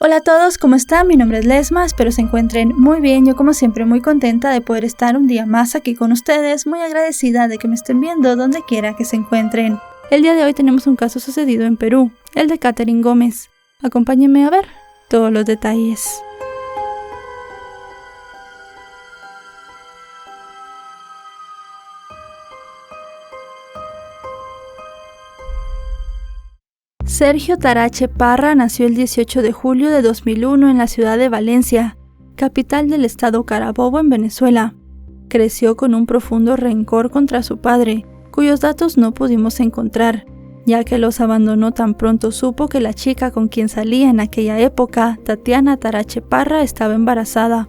Hola a todos, ¿cómo están? Mi nombre es Lesma, espero se encuentren muy bien. Yo como siempre muy contenta de poder estar un día más aquí con ustedes, muy agradecida de que me estén viendo donde quiera que se encuentren. El día de hoy tenemos un caso sucedido en Perú, el de Katherine Gómez. Acompáñenme a ver todos los detalles. Sergio Tarache Parra nació el 18 de julio de 2001 en la ciudad de Valencia, capital del estado Carabobo en Venezuela. Creció con un profundo rencor contra su padre, cuyos datos no pudimos encontrar, ya que los abandonó tan pronto supo que la chica con quien salía en aquella época, Tatiana Tarache Parra, estaba embarazada.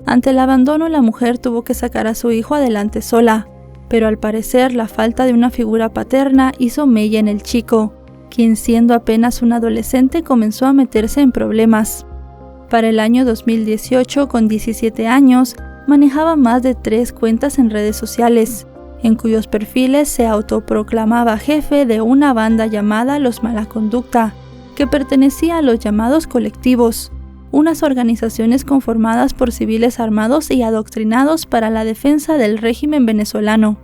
Ante el abandono, la mujer tuvo que sacar a su hijo adelante sola, pero al parecer la falta de una figura paterna hizo mella en el chico, quien siendo apenas un adolescente comenzó a meterse en problemas. Para el año 2018, con 17 años, manejaba más de 3 cuentas en redes sociales, en cuyos perfiles se autoproclamaba jefe de una banda llamada Los Mala Conducta, que pertenecía a los llamados colectivos, unas organizaciones conformadas por civiles armados y adoctrinados para la defensa del régimen venezolano.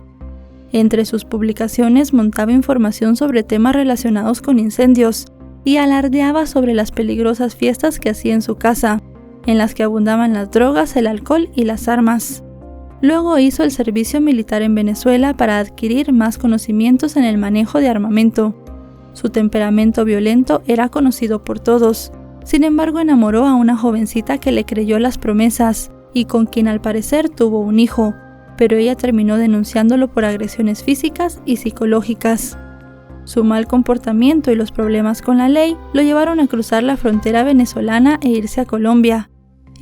Entre sus publicaciones montaba información sobre temas relacionados con incendios y alardeaba sobre las peligrosas fiestas que hacía en su casa, en las que abundaban las drogas, el alcohol y las armas. Luego hizo el servicio militar en Venezuela para adquirir más conocimientos en el manejo de armamento. Su temperamento violento era conocido por todos. Sin embargo, enamoró a una jovencita que le creyó las promesas y con quien al parecer tuvo un hijo, pero ella terminó denunciándolo por agresiones físicas y psicológicas. Su mal comportamiento y los problemas con la ley lo llevaron a cruzar la frontera venezolana e irse a Colombia.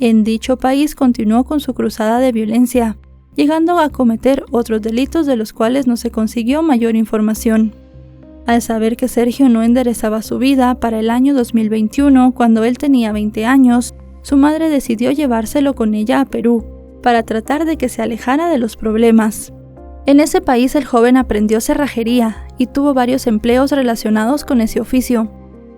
En dicho país continuó con su cruzada de violencia, llegando a cometer otros delitos de los cuales no se consiguió mayor información. Al saber que Sergio no enderezaba su vida, para el año 2021, cuando él tenía 20 años, su madre decidió llevárselo con ella a Perú, para tratar de que se alejara de los problemas. En ese país el joven aprendió cerrajería y tuvo varios empleos relacionados con ese oficio,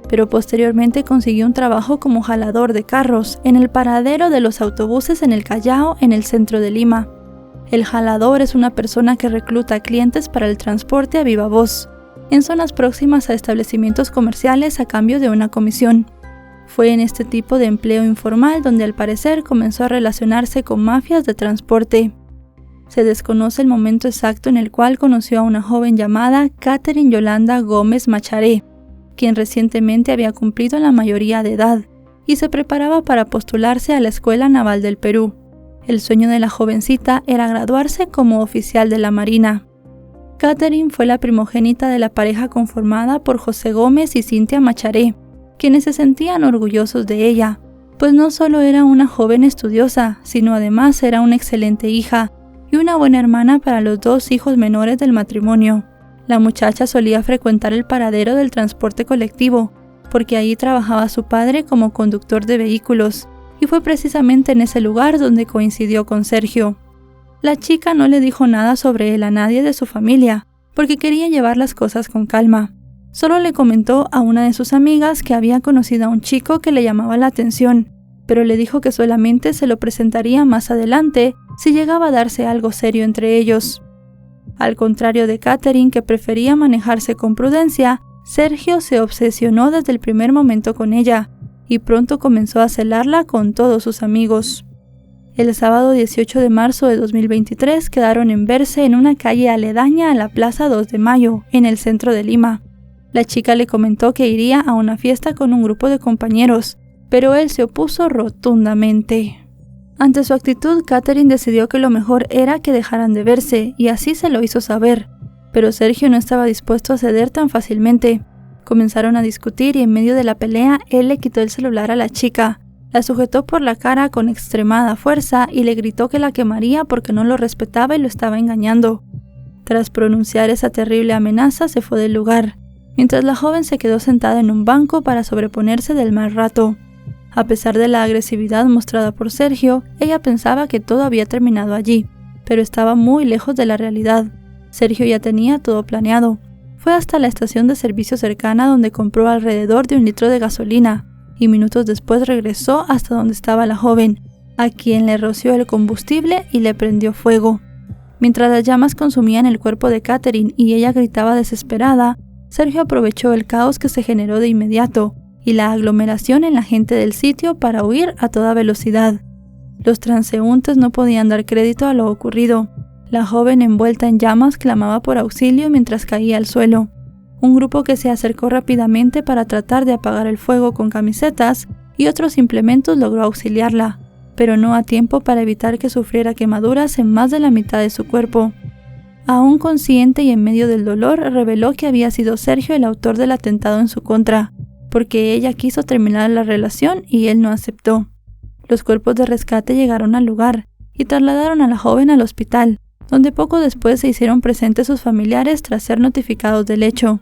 pero posteriormente consiguió un trabajo como jalador de carros en el paradero de los autobuses en el Callao, en el centro de Lima. El jalador es una persona que recluta clientes para el transporte a viva voz, en zonas próximas a establecimientos comerciales a cambio de una comisión. Fue en este tipo de empleo informal donde al parecer comenzó a relacionarse con mafias de transporte. Se desconoce el momento exacto en el cual conoció a una joven llamada Katherine Yolanda Gómez Macharé, quien recientemente había cumplido la mayoría de edad y se preparaba para postularse a la Escuela Naval del Perú. El sueño de la jovencita era graduarse como oficial de la Marina. Katherine fue la primogénita de la pareja conformada por José Gómez y Cintia Macharé, quienes se sentían orgullosos de ella, pues no solo era una joven estudiosa, sino además era una excelente hija y una buena hermana para los 2 hijos menores del matrimonio. La muchacha solía frecuentar el paradero del transporte colectivo, porque allí trabajaba su padre como conductor de vehículos, y fue precisamente en ese lugar donde coincidió con Sergio. La chica no le dijo nada sobre él a nadie de su familia, porque quería llevar las cosas con calma. Solo le comentó a una de sus amigas que había conocido a un chico que le llamaba la atención, pero le dijo que solamente se lo presentaría más adelante si llegaba a darse algo serio entre ellos. Al contrario de Katherine, que prefería manejarse con prudencia, Sergio se obsesionó desde el primer momento con ella y pronto comenzó a celarla con todos sus amigos. El sábado 18 de marzo de 2023 quedaron en verse en una calle aledaña a la Plaza 2 de Mayo, en el centro de Lima. La chica le comentó que iría a una fiesta con un grupo de compañeros, pero él se opuso rotundamente. Ante su actitud, Katherine decidió que lo mejor era que dejaran de verse, y así se lo hizo saber. Pero Sergio no estaba dispuesto a ceder tan fácilmente. Comenzaron a discutir y en medio de la pelea, él le quitó el celular a la chica, la sujetó por la cara con extremada fuerza y le gritó que la quemaría porque no lo respetaba y lo estaba engañando. Tras pronunciar esa terrible amenaza, se fue del lugar, mientras la joven se quedó sentada en un banco para sobreponerse del mal rato. A pesar de la agresividad mostrada por Sergio, ella pensaba que todo había terminado allí, pero estaba muy lejos de la realidad. Sergio ya tenía todo planeado. Fue hasta la estación de servicio cercana donde compró alrededor de 1 litro de gasolina, y minutos después regresó hasta donde estaba la joven, a quien le roció el combustible y le prendió fuego. Mientras las llamas consumían el cuerpo de Catherine y ella gritaba desesperada, Sergio aprovechó el caos que se generó de inmediato y la aglomeración en la gente del sitio para huir a toda velocidad. Los transeúntes no podían dar crédito a lo ocurrido. La joven envuelta en llamas clamaba por auxilio mientras caía al suelo. Un grupo que se acercó rápidamente para tratar de apagar el fuego con camisetas y otros implementos logró auxiliarla, pero no a tiempo para evitar que sufriera quemaduras en más de la mitad de su cuerpo. Aún consciente y en medio del dolor, reveló que había sido Sergio el autor del atentado en su contra, porque ella quiso terminar la relación y él no aceptó. Los cuerpos de rescate llegaron al lugar y trasladaron a la joven al hospital, donde poco después se hicieron presentes sus familiares tras ser notificados del hecho.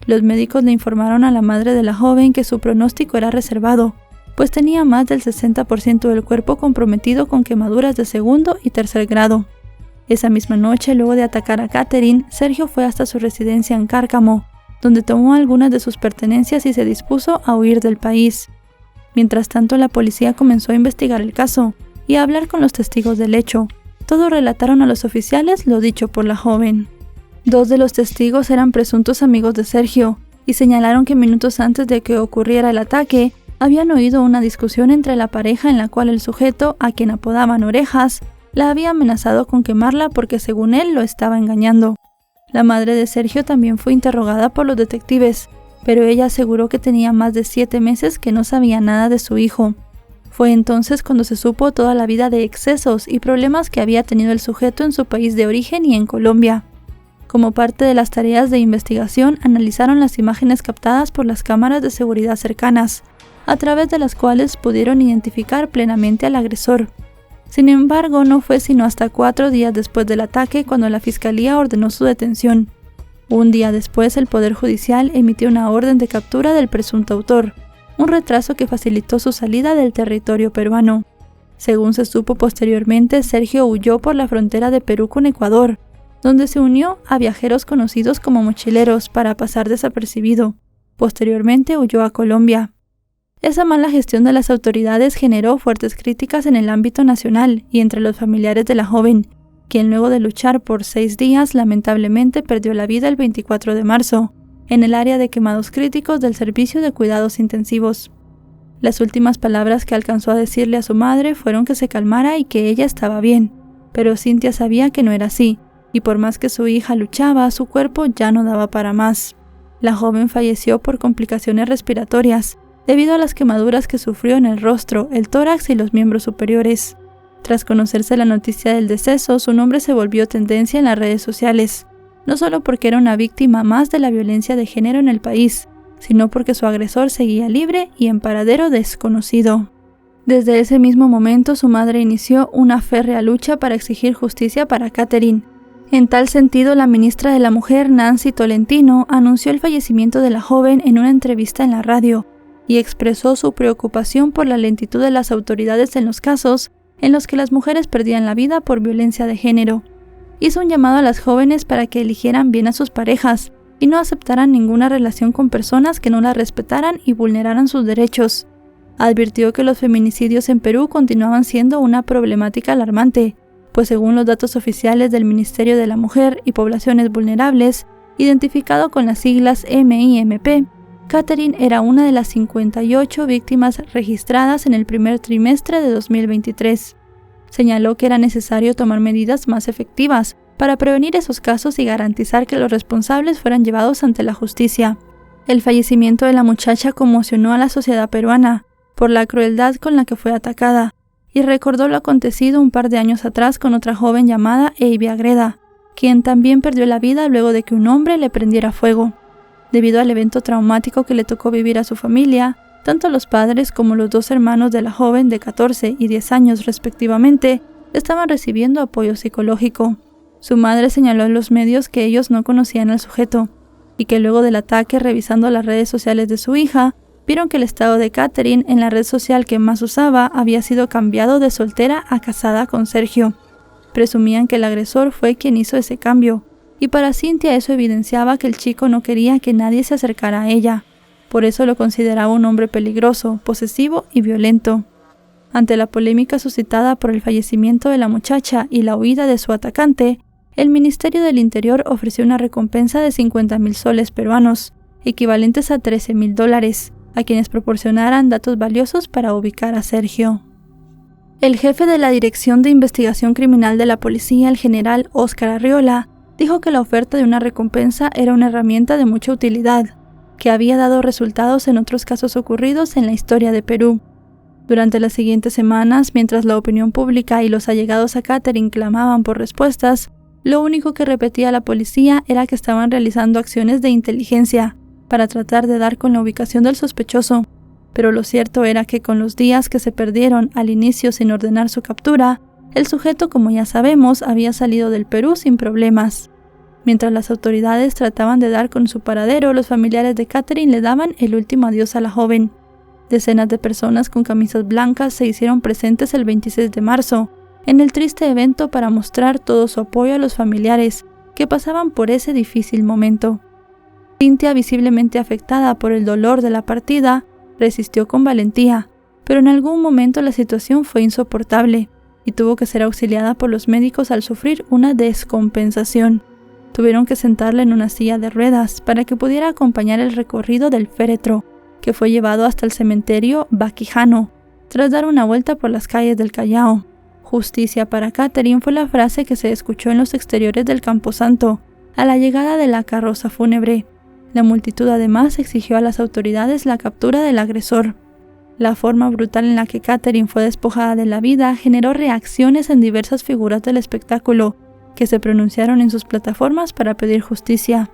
Los médicos le informaron a la madre de la joven que su pronóstico era reservado, pues tenía más del 60% del cuerpo comprometido con quemaduras de segundo y tercer grado. Esa misma noche, luego de atacar a Catherine, Sergio fue hasta su residencia en Cárcamo, donde tomó algunas de sus pertenencias y se dispuso a huir del país. Mientras tanto, la policía comenzó a investigar el caso y a hablar con los testigos del hecho. Todos relataron a los oficiales lo dicho por la joven. 2 de los testigos eran presuntos amigos de Sergio y señalaron que minutos antes de que ocurriera el ataque, habían oído una discusión entre la pareja en la cual el sujeto, a quien apodaban Orejas, la había amenazado con quemarla porque según él lo estaba engañando. La madre de Sergio también fue interrogada por los detectives, pero ella aseguró que tenía más de 7 meses que no sabía nada de su hijo. Fue entonces cuando se supo toda la vida de excesos y problemas que había tenido el sujeto en su país de origen y en Colombia. Como parte de las tareas de investigación, analizaron las imágenes captadas por las cámaras de seguridad cercanas, a través de las cuales pudieron identificar plenamente al agresor. Sin embargo, no fue sino hasta 4 días después del ataque cuando la fiscalía ordenó su detención. Un día después, el Poder Judicial emitió una orden de captura del presunto autor, un retraso que facilitó su salida del territorio peruano. Según se supo posteriormente, Sergio huyó por la frontera de Perú con Ecuador, donde se unió a viajeros conocidos como mochileros para pasar desapercibido. Posteriormente huyó a Colombia. Esa mala gestión de las autoridades generó fuertes críticas en el ámbito nacional y entre los familiares de la joven, quien luego de luchar por 6 días lamentablemente perdió la vida el 24 de marzo, en el área de quemados críticos del Servicio de Cuidados Intensivos. Las últimas palabras que alcanzó a decirle a su madre fueron que se calmara y que ella estaba bien, pero Cintia sabía que no era así, y por más que su hija luchaba, su cuerpo ya no daba para más. La joven falleció por complicaciones respiratorias, debido a las quemaduras que sufrió en el rostro, el tórax y los miembros superiores. Tras conocerse la noticia del deceso, su nombre se volvió tendencia en las redes sociales, no solo porque era una víctima más de la violencia de género en el país, sino porque su agresor seguía libre y en paradero desconocido. Desde ese mismo momento, su madre inició una férrea lucha para exigir justicia para Catherine. En tal sentido, la ministra de la Mujer, Nancy Tolentino, anunció el fallecimiento de la joven en una entrevista en la radio y expresó su preocupación por la lentitud de las autoridades en los casos en los que las mujeres perdían la vida por violencia de género. Hizo un llamado a las jóvenes para que eligieran bien a sus parejas y no aceptaran ninguna relación con personas que no las respetaran y vulneraran sus derechos. Advirtió que los feminicidios en Perú continuaban siendo una problemática alarmante, pues según los datos oficiales del Ministerio de la Mujer y Poblaciones Vulnerables, identificado con las siglas MIMP, Catherine era una de las 58 víctimas registradas en el primer trimestre de 2023. Señaló que era necesario tomar medidas más efectivas para prevenir esos casos y garantizar que los responsables fueran llevados ante la justicia. El fallecimiento de la muchacha conmocionó a la sociedad peruana por la crueldad con la que fue atacada y recordó lo acontecido un par de años atrás con otra joven llamada Eivy Agreda, quien también perdió la vida luego de que un hombre le prendiera fuego. Debido al evento traumático que le tocó vivir a su familia, tanto los padres como los 2 hermanos de la joven de 14 y 10 años respectivamente estaban recibiendo apoyo psicológico. Su madre señaló en los medios que ellos no conocían al sujeto y que luego del ataque, revisando las redes sociales de su hija, vieron que el estado de Catherine en la red social que más usaba había sido cambiado de soltera a casada con Sergio. Presumían que el agresor fue quien hizo ese cambio, y para Cintia eso evidenciaba que el chico no quería que nadie se acercara a ella. Por eso lo consideraba un hombre peligroso, posesivo y violento. Ante la polémica suscitada por el fallecimiento de la muchacha y la huida de su atacante, el Ministerio del Interior ofreció una recompensa de 50,000 soles peruanos, equivalentes a $13,000, a quienes proporcionaran datos valiosos para ubicar a Sergio. El jefe de la Dirección de Investigación Criminal de la Policía, el general Óscar Arriola, dijo que la oferta de una recompensa era una herramienta de mucha utilidad, que había dado resultados en otros casos ocurridos en la historia de Perú. Durante las siguientes semanas, mientras la opinión pública y los allegados a Catherine clamaban por respuestas, lo único que repetía la policía era que estaban realizando acciones de inteligencia para tratar de dar con la ubicación del sospechoso, pero lo cierto era que con los días que se perdieron al inicio sin ordenar su captura, el sujeto, como ya sabemos, había salido del Perú sin problemas. Mientras las autoridades trataban de dar con su paradero, los familiares de Catherine le daban el último adiós a la joven. Decenas de personas con camisas blancas se hicieron presentes el 26 de marzo, en el triste evento para mostrar todo su apoyo a los familiares que pasaban por ese difícil momento. Cintia, visiblemente afectada por el dolor de la partida, resistió con valentía, pero en algún momento la situación fue insoportable y tuvo que ser auxiliada por los médicos al sufrir una descompensación. Tuvieron que sentarla en una silla de ruedas para que pudiera acompañar el recorrido del féretro, que fue llevado hasta el cementerio Baquijano, tras dar una vuelta por las calles del Callao. Justicia para Catherine fue la frase que se escuchó en los exteriores del Camposanto, a la llegada de la carroza fúnebre. La multitud además exigió a las autoridades la captura del agresor. La forma brutal en la que Catherine fue despojada de la vida generó reacciones en diversas figuras del espectáculo, que se pronunciaron en sus plataformas para pedir justicia.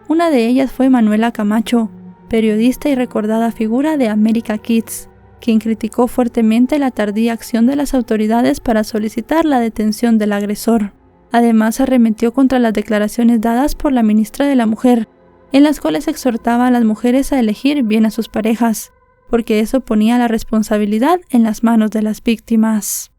Una de ellas fue Manuela Camacho, periodista y recordada figura de America Kids, quien criticó fuertemente la tardía acción de las autoridades para solicitar la detención del agresor. Además, arremetió contra las declaraciones dadas por la ministra de la Mujer, en las cuales exhortaba a las mujeres a elegir bien a sus parejas, porque eso ponía la responsabilidad en las manos de las víctimas.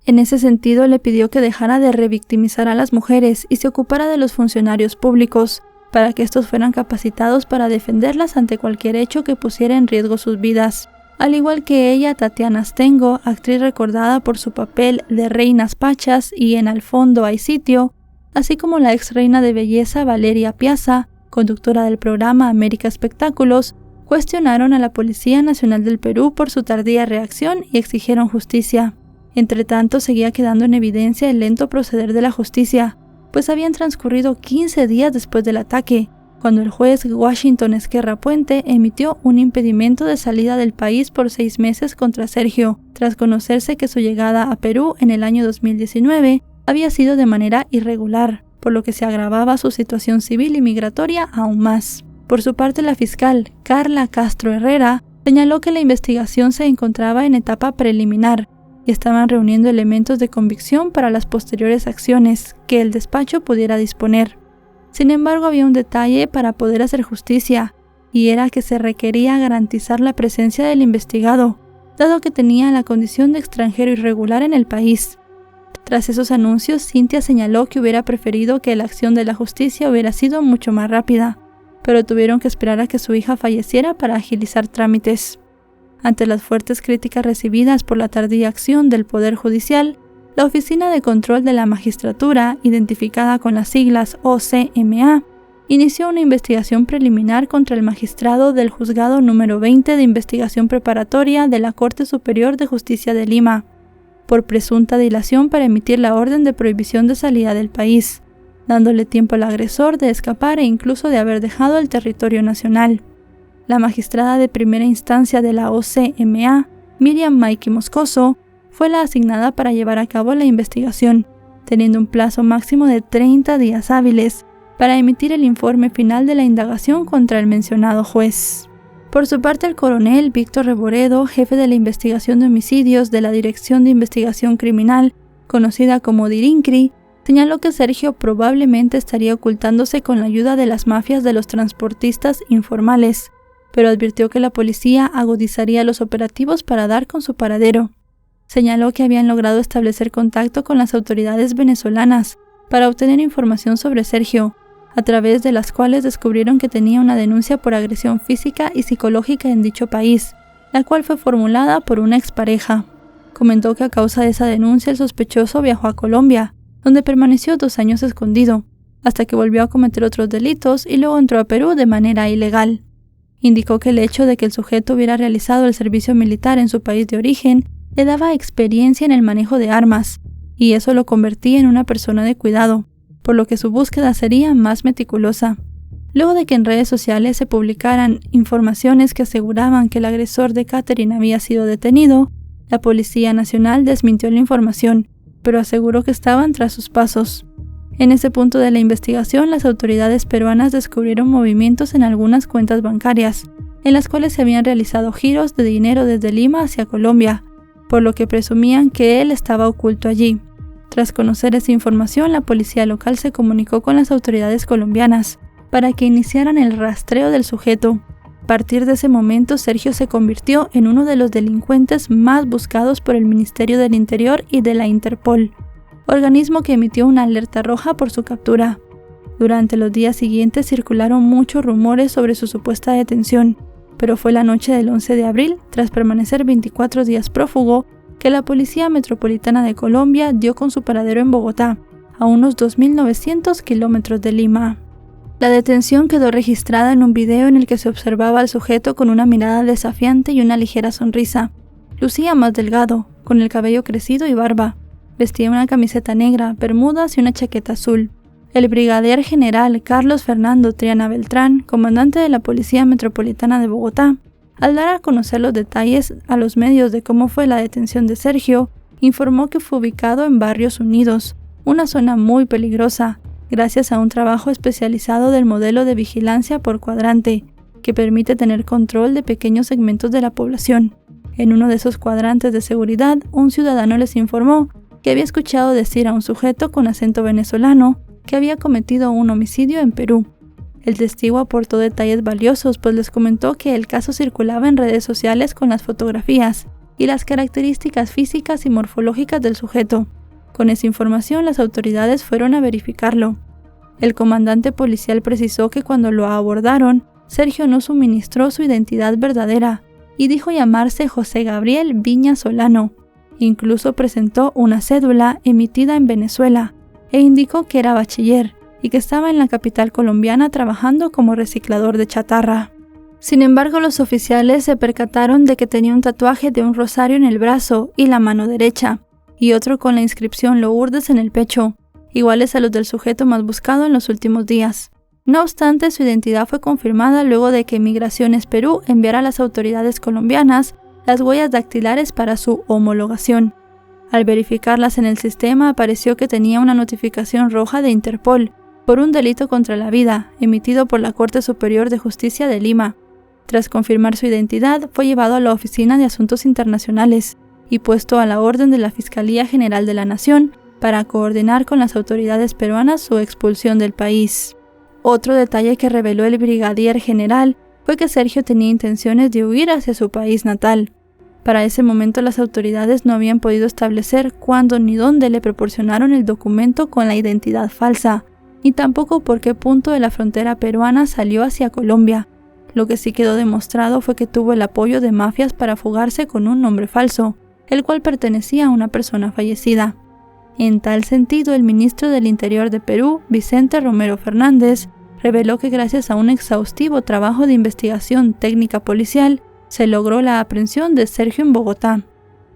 En ese sentido, le pidió que dejara de revictimizar a las mujeres y se ocupara de los funcionarios públicos, para que estos fueran capacitados para defenderlas ante cualquier hecho que pusiera en riesgo sus vidas. Al igual que ella, Tatiana Astengo, actriz recordada por su papel de Reinas Pachas y en Al fondo hay sitio, así como la ex reina de belleza Valeria Piazza, conductora del programa América Espectáculos, cuestionaron a la Policía Nacional del Perú por su tardía reacción y exigieron justicia. Entretanto, seguía quedando en evidencia el lento proceder de la justicia, pues habían transcurrido 15 días después del ataque, cuando el juez Washington Esquerra Puente emitió un impedimento de salida del país por 6 meses contra Sergio, tras conocerse que su llegada a Perú en el año 2019 había sido de manera irregular, por lo que se agravaba su situación civil y migratoria aún más. Por su parte, la fiscal Carla Castro Herrera señaló que la investigación se encontraba en etapa preliminar y estaban reuniendo elementos de convicción para las posteriores acciones que el despacho pudiera disponer. Sin embargo, había un detalle para poder hacer justicia, y era que se requería garantizar la presencia del investigado, dado que tenía la condición de extranjero irregular en el país. Tras esos anuncios, Cintia señaló que hubiera preferido que la acción de la justicia hubiera sido mucho más rápida, pero tuvieron que esperar a que su hija falleciera para agilizar trámites. Ante las fuertes críticas recibidas por la tardía acción del Poder Judicial, la Oficina de Control de la Magistratura, identificada con las siglas OCMA, inició una investigación preliminar contra el magistrado del Juzgado número 20 de Investigación Preparatoria de la Corte Superior de Justicia de Lima, por presunta dilación para emitir la orden de prohibición de salida del país, dándole tiempo al agresor de escapar e incluso de haber dejado el territorio nacional. La magistrada de primera instancia de la OCMA, Miriam Maiki Moscoso, fue la asignada para llevar a cabo la investigación, teniendo un plazo máximo de 30 días hábiles para emitir el informe final de la indagación contra el mencionado juez. Por su parte, el coronel Víctor Reboredo, jefe de la investigación de homicidios de la Dirección de Investigación Criminal, conocida como DIRINCRI, señaló que Sergio probablemente estaría ocultándose con la ayuda de las mafias de los transportistas informales, pero advirtió que la policía agudizaría los operativos para dar con su paradero. Señaló que habían logrado establecer contacto con las autoridades venezolanas para obtener información sobre Sergio, a través de las cuales descubrieron que tenía una denuncia por agresión física y psicológica en dicho país, la cual fue formulada por una expareja. Comentó que a causa de esa denuncia el sospechoso viajó a Colombia, donde permaneció 2 años escondido, hasta que volvió a cometer otros delitos y luego entró a Perú de manera ilegal. Indicó que el hecho de que el sujeto hubiera realizado el servicio militar en su país de origen le daba experiencia en el manejo de armas, y eso lo convertía en una persona de cuidado, por lo que su búsqueda sería más meticulosa. Luego de que en redes sociales se publicaran informaciones que aseguraban que el agresor de Catherine había sido detenido, la Policía Nacional desmintió la información, pero aseguró que estaban tras sus pasos. En ese punto de la investigación, las autoridades peruanas descubrieron movimientos en algunas cuentas bancarias, en las cuales se habían realizado giros de dinero desde Lima hacia Colombia, por lo que presumían que él estaba oculto allí. Tras conocer esa información, la policía local se comunicó con las autoridades colombianas para que iniciaran el rastreo del sujeto. A partir de ese momento, Sergio se convirtió en uno de los delincuentes más buscados por el Ministerio del Interior y de la Interpol, organismo que emitió una alerta roja por su captura. Durante los días siguientes circularon muchos rumores sobre su supuesta detención, pero fue la noche del 11 de abril, tras permanecer 24 días prófugo, que la Policía Metropolitana de Colombia dio con su paradero en Bogotá, a unos 2.900 kilómetros de Lima. La detención quedó registrada en un video en el que se observaba al sujeto con una mirada desafiante y una ligera sonrisa. Lucía más delgado, con el cabello crecido y barba. Vestía una camiseta negra, bermudas y una chaqueta azul. El brigadier general Carlos Fernando Triana Beltrán, comandante de la Policía Metropolitana de Bogotá, al dar a conocer los detalles a los medios de cómo fue la detención de Sergio, informó que fue ubicado en Barrios Unidos, una zona muy peligrosa, gracias a un trabajo especializado del modelo de vigilancia por cuadrante, que permite tener control de pequeños segmentos de la población. En uno de esos cuadrantes de seguridad, un ciudadano les informó que había escuchado decir a un sujeto con acento venezolano que había cometido un homicidio en Perú. El testigo aportó detalles valiosos, pues les comentó que el caso circulaba en redes sociales con las fotografías y las características físicas y morfológicas del sujeto. Con esa información, las autoridades fueron a verificarlo. El comandante policial precisó que cuando lo abordaron, Sergio no suministró su identidad verdadera y dijo llamarse José Gabriel Viña Solano. Incluso presentó una cédula emitida en Venezuela e indicó que era bachiller y que estaba en la capital colombiana trabajando como reciclador de chatarra. Sin embargo, los oficiales se percataron de que tenía un tatuaje de un rosario en el brazo y la mano derecha, y otro con la inscripción Lourdes en el pecho, iguales a los del sujeto más buscado en los últimos días. No obstante, su identidad fue confirmada luego de que Migraciones Perú enviara a las autoridades colombianas las huellas dactilares para su homologación. Al verificarlas en el sistema, apareció que tenía una notificación roja de Interpol por un delito contra la vida, emitido por la Corte Superior de Justicia de Lima. Tras confirmar su identidad, fue llevado a la Oficina de Asuntos Internacionales y puesto a la orden de la Fiscalía General de la Nación para coordinar con las autoridades peruanas su expulsión del país. Otro detalle que reveló el brigadier general fue que Sergio tenía intenciones de huir hacia su país natal. Para ese momento las autoridades no habían podido establecer cuándo ni dónde le proporcionaron el documento con la identidad falsa, ni tampoco por qué punto de la frontera peruana salió hacia Colombia. Lo que sí quedó demostrado fue que tuvo el apoyo de mafias para fugarse con un nombre falso, el cual pertenecía a una persona fallecida. En tal sentido, el ministro del Interior de Perú, Vicente Romero Fernández, reveló que gracias a un exhaustivo trabajo de investigación técnica policial, se logró la aprehensión de Sergio en Bogotá.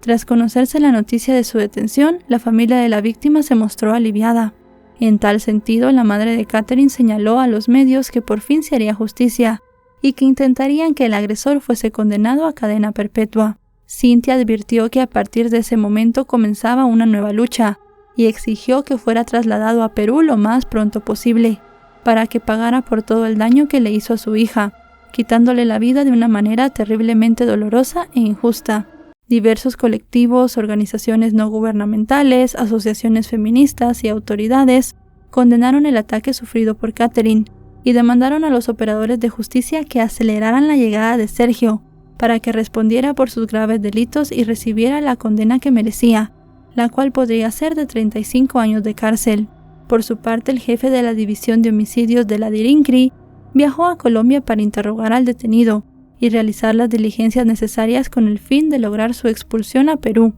Tras conocerse la noticia de su detención, la familia de la víctima se mostró aliviada. En tal sentido, la madre de Catherine señaló a los medios que por fin se haría justicia y que intentarían que el agresor fuese condenado a cadena perpetua. Cintia advirtió que a partir de ese momento comenzaba una nueva lucha y exigió que fuera trasladado a Perú lo más pronto posible, para que pagara por todo el daño que le hizo a su hija, quitándole la vida de una manera terriblemente dolorosa e injusta. Diversos colectivos, organizaciones no gubernamentales, asociaciones feministas y autoridades condenaron el ataque sufrido por Catherine y demandaron a los operadores de justicia que aceleraran la llegada de Sergio para que respondiera por sus graves delitos y recibiera la condena que merecía, la cual podría ser de 35 años de cárcel. Por su parte, el jefe de la División de Homicidios de la DIRINCRI viajó a Colombia para interrogar al detenido y realizar las diligencias necesarias con el fin de lograr su expulsión a Perú.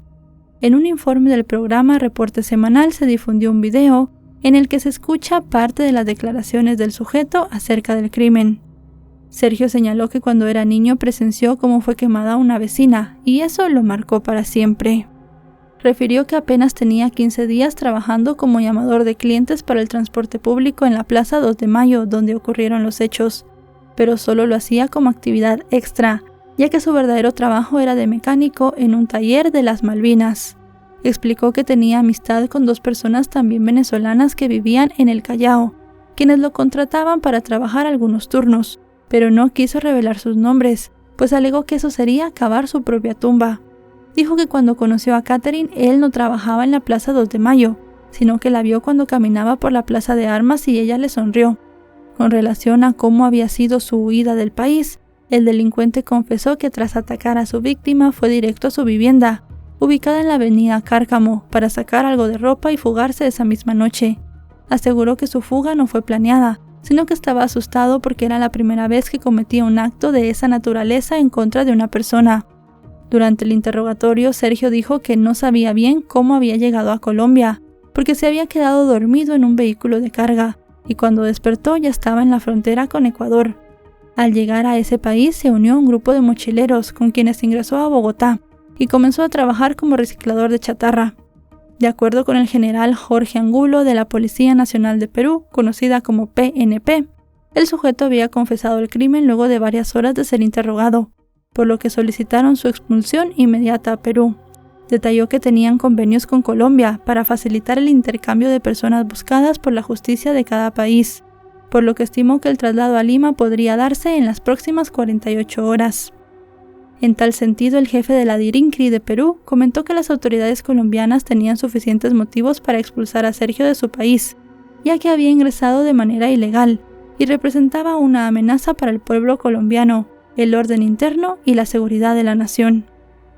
En un informe del programa Reporte Semanal se difundió un video en el que se escucha parte de las declaraciones del sujeto acerca del crimen. Sergio señaló que cuando era niño presenció cómo fue quemada una vecina y eso lo marcó para siempre. Refirió que apenas tenía 15 días trabajando como llamador de clientes para el transporte público en la Plaza 2 de Mayo, donde ocurrieron los hechos, pero solo lo hacía como actividad extra, ya que su verdadero trabajo era de mecánico en un taller de las Malvinas. Explicó que tenía amistad con 2 personas también venezolanas que vivían en el Callao, quienes lo contrataban para trabajar algunos turnos, pero no quiso revelar sus nombres, pues alegó que eso sería cavar su propia tumba. Dijo que cuando conoció a Catherine, él no trabajaba en la Plaza 2 de Mayo, sino que la vio cuando caminaba por la Plaza de Armas y ella le sonrió. Con relación a cómo había sido su huida del país, el delincuente confesó que tras atacar a su víctima fue directo a su vivienda, ubicada en la avenida Cárcamo, para sacar algo de ropa y fugarse esa misma noche. Aseguró que su fuga no fue planeada, sino que estaba asustado porque era la primera vez que cometía un acto de esa naturaleza en contra de una persona. Durante el interrogatorio, Sergio dijo que no sabía bien cómo había llegado a Colombia, porque se había quedado dormido en un vehículo de carga, y cuando despertó ya estaba en la frontera con Ecuador. Al llegar a ese país se unió a un grupo de mochileros con quienes ingresó a Bogotá y comenzó a trabajar como reciclador de chatarra. De acuerdo con el general Jorge Angulo de la Policía Nacional de Perú, conocida como PNP, el sujeto había confesado el crimen luego de varias horas de ser interrogado, por lo que solicitaron su expulsión inmediata a Perú. Detalló que tenían convenios con Colombia para facilitar el intercambio de personas buscadas por la justicia de cada país, por lo que estimó que el traslado a Lima podría darse en las próximas 48 horas. En tal sentido, el jefe de la DIRINCRI de Perú comentó que las autoridades colombianas tenían suficientes motivos para expulsar a Sergio de su país, ya que había ingresado de manera ilegal y representaba una amenaza para el pueblo colombiano, el orden interno y la seguridad de la nación.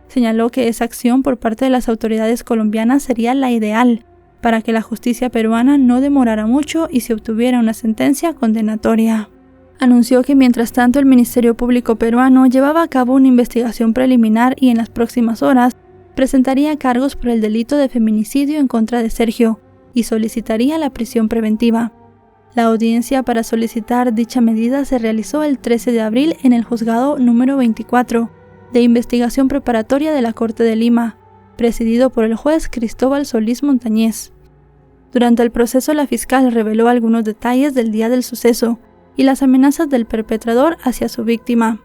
Señaló que esa acción por parte de las autoridades colombianas sería la ideal para que la justicia peruana no demorara mucho y se obtuviera una sentencia condenatoria. Anunció que mientras tanto el Ministerio Público peruano llevaba a cabo una investigación preliminar y en las próximas horas presentaría cargos por el delito de feminicidio en contra de Sergio y solicitaría la prisión preventiva. La audiencia para solicitar dicha medida se realizó el 13 de abril en el juzgado número 24 de investigación preparatoria de la Corte de Lima, presidido por el juez Cristóbal Solís Montañez. Durante el proceso, la fiscal reveló algunos detalles del día del suceso y las amenazas del perpetrador hacia su víctima.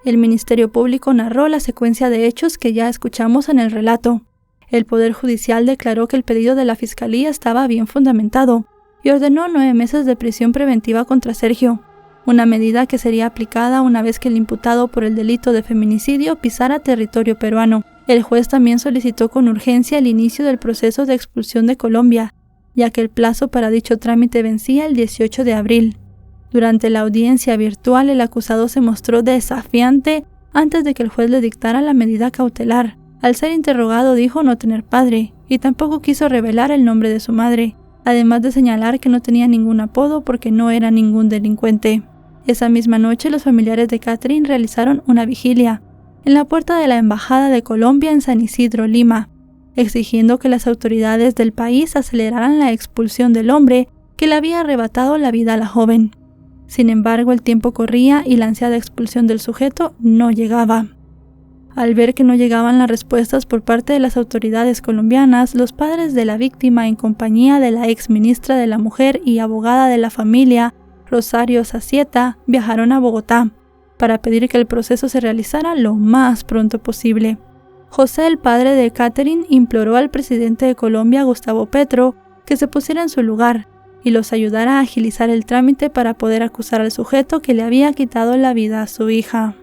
El Ministerio Público narró la secuencia de hechos que ya escuchamos en el relato. El Poder Judicial declaró que el pedido de la Fiscalía estaba bien fundamentado y ordenó 9 meses de prisión preventiva contra Sergio, una medida que sería aplicada una vez que el imputado por el delito de feminicidio pisara territorio peruano. El juez también solicitó con urgencia el inicio del proceso de expulsión de Colombia, ya que el plazo para dicho trámite vencía el 18 de abril. Durante la audiencia virtual, el acusado se mostró desafiante antes de que el juez le dictara la medida cautelar. Al ser interrogado dijo no tener padre y tampoco quiso revelar el nombre de su madre, además de señalar que no tenía ningún apodo porque no era ningún delincuente. Esa misma noche, los familiares de Catherine realizaron una vigilia en la puerta de la Embajada de Colombia en San Isidro, Lima, exigiendo que las autoridades del país aceleraran la expulsión del hombre que le había arrebatado la vida a la joven. Sin embargo, el tiempo corría y la ansiada expulsión del sujeto no llegaba. Al ver que no llegaban las respuestas por parte de las autoridades colombianas, los padres de la víctima, en compañía de la ex ministra de la Mujer y abogada de la familia, Rosario Zacieta, viajaron a Bogotá para pedir que el proceso se realizara lo más pronto posible. José, el padre de Catherine, imploró al presidente de Colombia, Gustavo Petro, que se pusiera en su lugar y los ayudara a agilizar el trámite para poder acusar al sujeto que le había quitado la vida a su hija.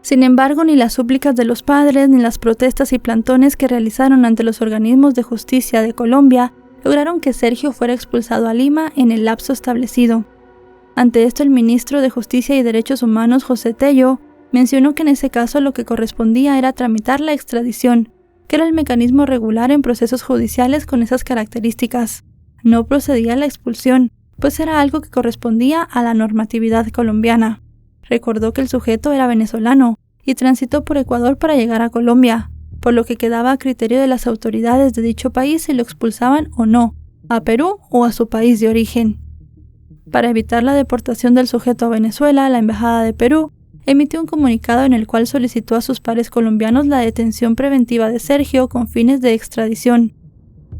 Sin embargo, ni las súplicas de los padres ni las protestas y plantones que realizaron ante los organismos de justicia de Colombia lograron que Sergio fuera expulsado a Lima en el lapso establecido. Ante esto, el ministro de Justicia y Derechos Humanos, José Tello, mencionó que en ese caso lo que correspondía era tramitar la extradición, que era el mecanismo regular en procesos judiciales con esas características. no procedía la expulsión, pues era algo que correspondía a la normatividad colombiana. Recordó que el sujeto era venezolano y transitó por Ecuador para llegar a Colombia, por lo que quedaba a criterio de las autoridades de dicho país si lo expulsaban o no, a Perú o a su país de origen. Para evitar la deportación del sujeto a Venezuela, la Embajada de Perú emitió un comunicado en el cual solicitó a sus pares colombianos la detención preventiva de Sergio con fines de extradición,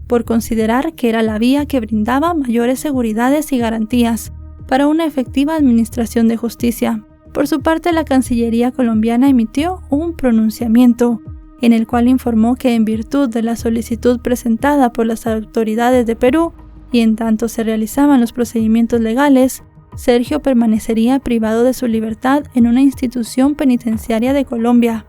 por considerar que era la vía que brindaba mayores seguridades y garantías para una efectiva administración de justicia. Por su parte, la Cancillería colombiana emitió un pronunciamiento en el cual informó que en virtud de la solicitud presentada por las autoridades de Perú y en tanto se realizaban los procedimientos legales, Sergio permanecería privado de su libertad en una institución penitenciaria de Colombia.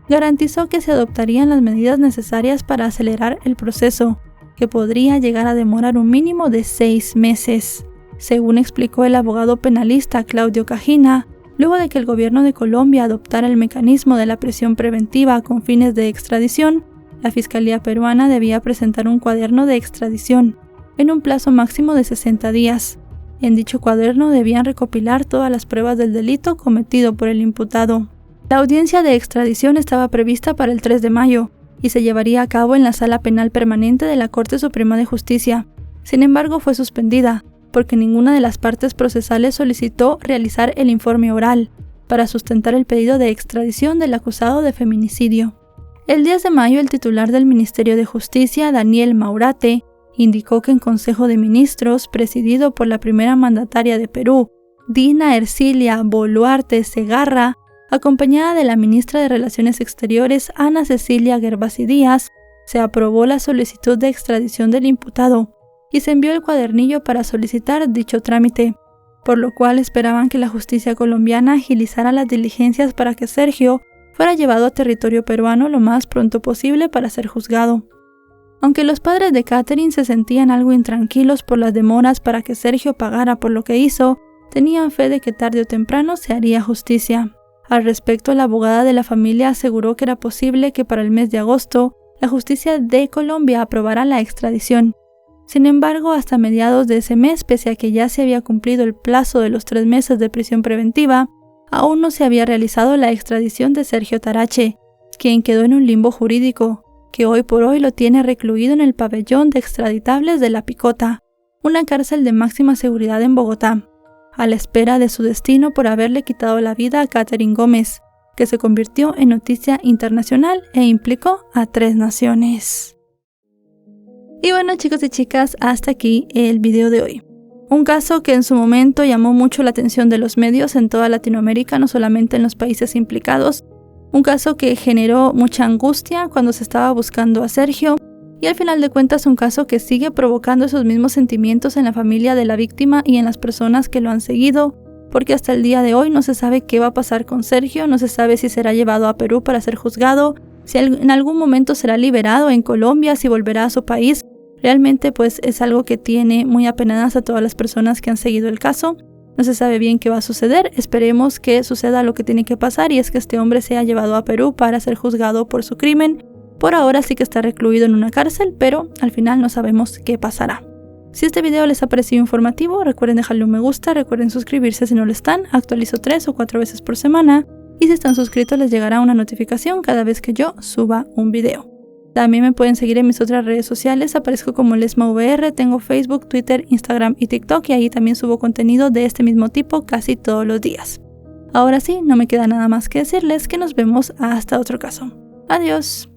Garantizó que se adoptarían las medidas necesarias para acelerar el proceso, que podría llegar a demorar un mínimo de 6 meses. Según explicó el abogado penalista Claudio Cajina, luego de que el gobierno de Colombia adoptara el mecanismo de la prisión preventiva con fines de extradición, la Fiscalía peruana debía presentar un cuaderno de extradición en un plazo máximo de 60 días. En dicho cuaderno debían recopilar todas las pruebas del delito cometido por el imputado. La audiencia de extradición estaba prevista para el 3 de mayo y se llevaría a cabo en la Sala Penal Permanente de la Corte Suprema de Justicia. Sin embargo, fue suspendida porque ninguna de las partes procesales solicitó realizar el informe oral para sustentar el pedido de extradición del acusado de feminicidio. El 10 de mayo, el titular del Ministerio de Justicia, Daniel Maurate, indicó que en Consejo de Ministros, presidido por la primera mandataria de Perú, Dina Ercilia Boluarte Segarra, acompañada de la ministra de Relaciones Exteriores, Ana Cecilia Gervasi Díaz, se aprobó la solicitud de extradición del imputado y se envió el cuadernillo para solicitar dicho trámite, por lo cual esperaban que la justicia colombiana agilizara las diligencias para que Sergio fuera llevado a territorio peruano lo más pronto posible para ser juzgado. Aunque los padres de Catherine se sentían algo intranquilos por las demoras para que Sergio pagara por lo que hizo, tenían fe de que tarde o temprano se haría justicia. Al respecto, la abogada de la familia aseguró que era posible que para el mes de agosto la justicia de Colombia aprobara la extradición. Sin embargo, hasta mediados de ese mes, pese a que ya se había cumplido el plazo de los 3 meses de prisión preventiva, aún no se había realizado la extradición de Sergio Tarache, quien quedó en un limbo jurídico, que hoy por hoy lo tiene recluido en el pabellón de extraditables de La Picota, una cárcel de máxima seguridad en Bogotá, a la espera de su destino por haberle quitado la vida a Catherine Gómez, que se convirtió en noticia internacional e implicó a 3 naciones. Y bueno, chicos y chicas, hasta aquí el video de hoy. Un caso que en su momento llamó mucho la atención de los medios en toda Latinoamérica, no solamente en los países implicados. Un caso que generó mucha angustia cuando se estaba buscando a Sergio y al final de cuentas un caso que sigue provocando esos mismos sentimientos en la familia de la víctima y en las personas que lo han seguido, porque hasta el día de hoy no se sabe qué va a pasar con Sergio, no se sabe si será llevado a Perú para ser juzgado, si en algún momento será liberado en Colombia, si volverá a su país. Realmente pues es algo que tiene muy apenadas a todas las personas que han seguido el caso. No se sabe bien qué va a suceder, esperemos que suceda lo que tiene que pasar y es que este hombre sea llevado a Perú para ser juzgado por su crimen. Por ahora sí que está recluido en una cárcel, pero al final no sabemos qué pasará. Si este video les ha parecido informativo, recuerden dejarle un me gusta, recuerden suscribirse si no lo están, actualizo 3 o 4 veces por semana y si están suscritos les llegará una notificación cada vez que yo suba un video. También me pueden seguir en mis otras redes sociales, aparezco como LesmaVR, tengo Facebook, Twitter, Instagram y TikTok y ahí también subo contenido de este mismo tipo casi todos los días. Ahora sí, no me queda nada más que decirles que nos vemos hasta otro caso. Adiós.